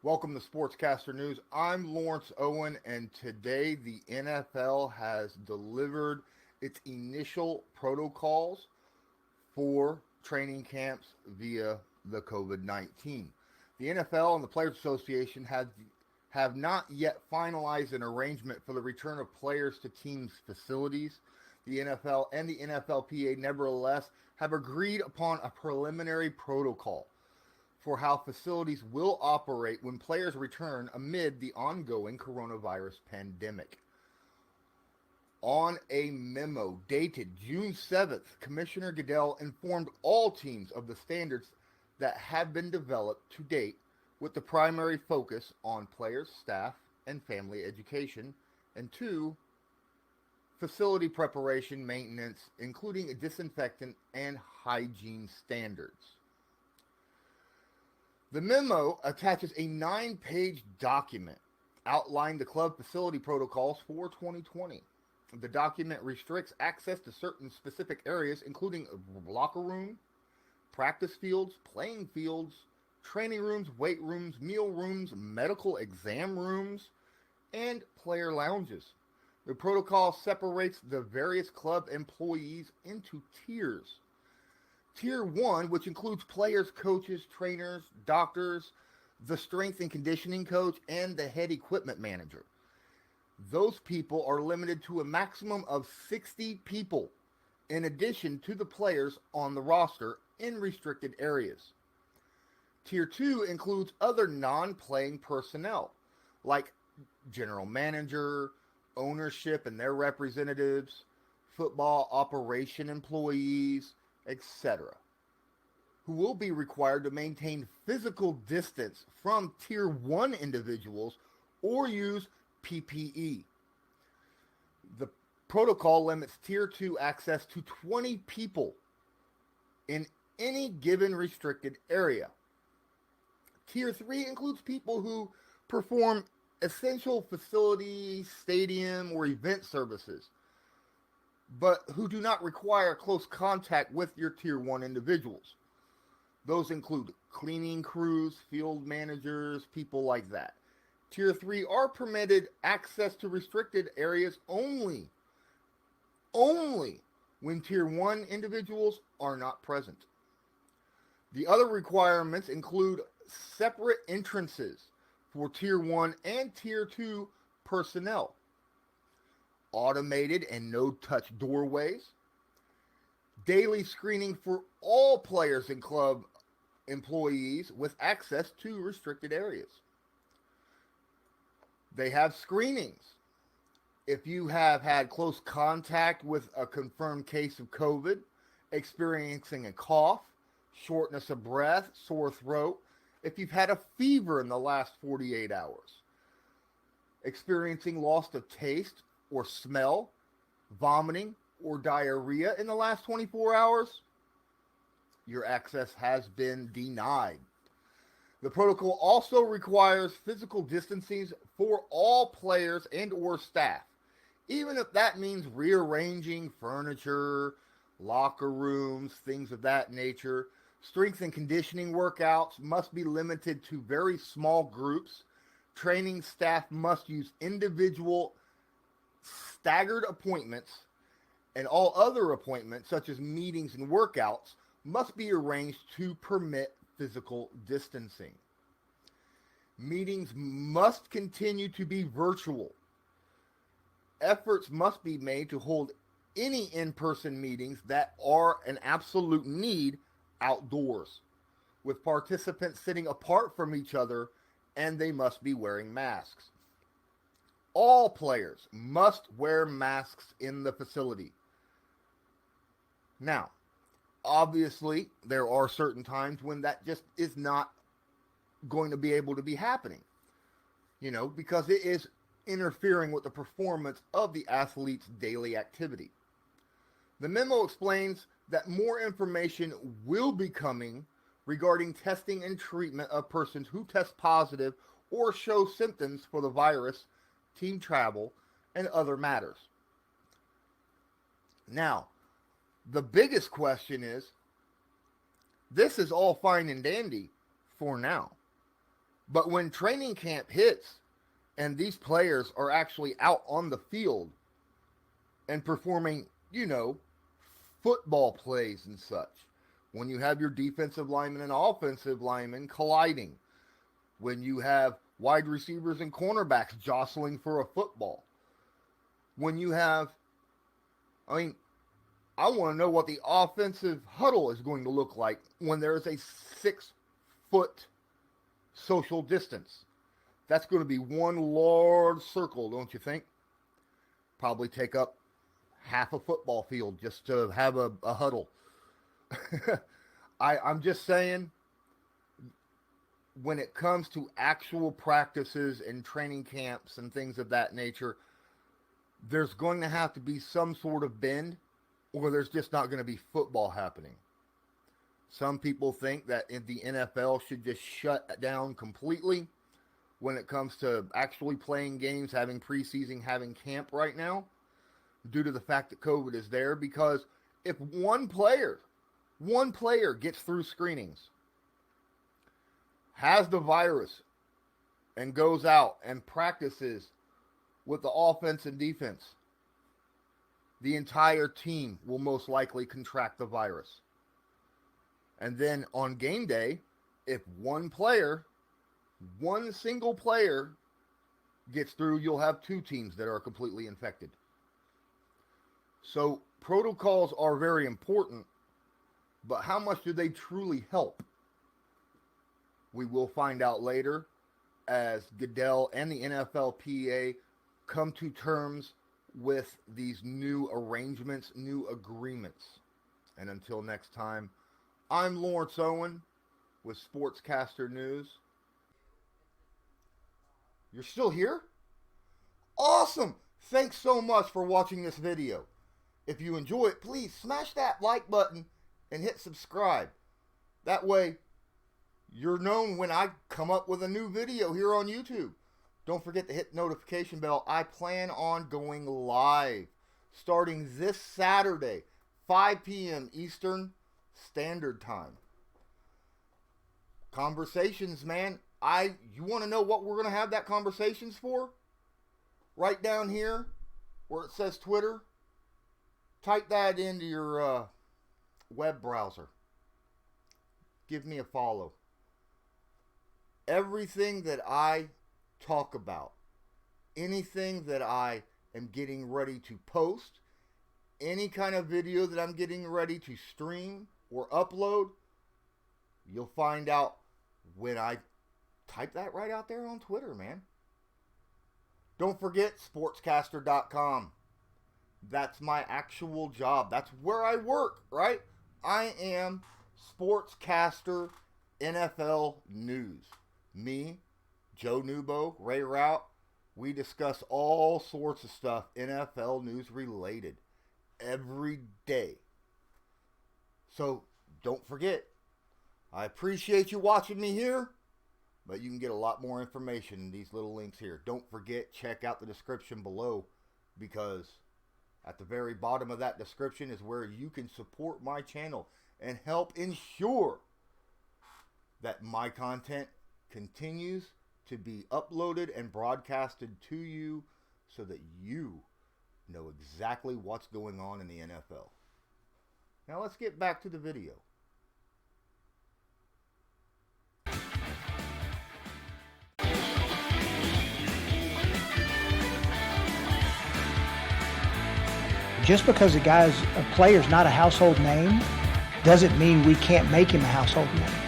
Welcome to Sportscaster News. I'm Lawrence Owen, and today the NFL has delivered its initial protocols for training camps via the COVID-19. The NFL and the Players Association have not yet finalized an arrangement for the return of players to teams' facilities. The NFL and the NFLPA, nevertheless, have agreed upon a preliminary protocol for how facilities will operate when players return amid the ongoing coronavirus pandemic. On a memo dated June 7th, Commissioner Goodell informed all teams of the standards that have been developed to date, with the primary focus on players, staff, and family education, and two, facility preparation, maintenance, including disinfectant and hygiene standards. The memo attaches a 9-page document outlining the club facility protocols for 2020. The document restricts access to certain specific areas, including locker room, practice fields, playing fields, training rooms, weight rooms, meal rooms, medical exam rooms, and player lounges. The protocol separates the various club employees into tiers. Tier 1, which includes players, coaches, trainers, doctors, the strength and conditioning coach, and the head equipment manager. Those people are limited to a maximum of 60 people, in addition to the players on the roster in restricted areas. Tier 2 includes other non-playing personnel, like general manager, ownership and their representatives, football operation employees, etc., who will be required to maintain physical distance from Tier 1 individuals or use PPE. The protocol limits Tier 2 access to 20 people in any given restricted area. Tier 3 includes people who perform essential facility, stadium, or event services, but who do not require close contact with your Tier 1 individuals. Those include cleaning crews, field managers, people like that. Tier 3 are permitted access to restricted areas only when Tier 1 individuals are not present. The other requirements include separate entrances for Tier 1 and Tier 2 personnel, automated and no-touch doorways, daily screening for all players and club employees with access to restricted areas. They have screenings. If you have had close contact with a confirmed case of COVID, experiencing a cough, shortness of breath, sore throat, if you've had a fever in the last 48 hours, experiencing loss of taste or smell, vomiting, or diarrhea in the last 24 hours, your access has been denied. The protocol also requires physical distancing for all players and or staff, even if that means rearranging furniture, locker rooms, things of that nature. Strength and conditioning workouts must be limited to very small groups. Training staff must use individual staggered appointments, and all other appointments, such as meetings and workouts, must be arranged to permit physical distancing. Meetings must continue to be virtual. Efforts must be made to hold any in-person meetings that are an absolute need outdoors, with participants sitting apart from each other, and they must be wearing masks. All players must wear masks in the facility. Now, obviously, there are certain times when that just is not going to be able to be happening, because it is interfering with the performance of the athlete's daily activity. The memo explains that more information will be coming regarding testing and treatment of persons who test positive or show symptoms for the virus, team travel, and other matters. Now, the biggest question is, this is all fine and dandy for now. But when training camp hits and these players are actually out on the field and performing, football plays and such, when you have your defensive linemen and offensive linemen colliding, when you have wide receivers and cornerbacks jostling for a football, when you have, I want to know what the offensive huddle is going to look like when there is a 6-foot social distance. That's going to be one large circle, don't you think? Probably take up half a football field just to have a huddle. I'm just saying, when it comes to actual practices and training camps and things of that nature, there's going to have to be some sort of bend, or there's just not going to be football happening. Some people think that the NFL should just shut down completely when it comes to actually playing games, having preseason, having camp right now, due to the fact that COVID is there. Because if one player gets through screenings, has the virus, and goes out and practices with the offense and defense, the entire team will most likely contract the virus. And then on game day, if one single player gets through, you'll have two teams that are completely infected. So protocols are very important, but how much do they truly help? We will find out later as Goodell and the NFLPA come to terms with these new arrangements, new agreements. And until next time, I'm Lawrence Owen with Sportscaster News. You're still here? Awesome! Thanks so much for watching this video. If you enjoy it, please smash that like button and hit subscribe. That way, you're known when I come up with a new video here on YouTube. Don't forget to hit the notification bell. I plan on going live starting this Saturday, 5 p.m. Eastern Standard Time. Conversations, man. You want to know what we're going to have that conversations for? Right down here where it says Twitter. Type that into your web browser. Give me a follow. Everything that I talk about, anything that I am getting ready to post, any kind of video that I'm getting ready to stream or upload, you'll find out when I type that right out there on Twitter, man. Don't forget sportscaster.com. That's my actual job. That's where I work, right? I am Sportscaster NFL News. Me, Joe Nubo, Ray Rout, we discuss all sorts of stuff NFL news related every day. So don't forget, I appreciate you watching me here, but you can get a lot more information in these little links here. Don't forget, check out the description below, because at the very bottom of that description is where you can support my channel and help ensure that my content continues to be uploaded and broadcasted to you so that you know exactly what's going on in the NFL. Now let's get back to the video. Just because a player's not a household name doesn't mean we can't make him a household name.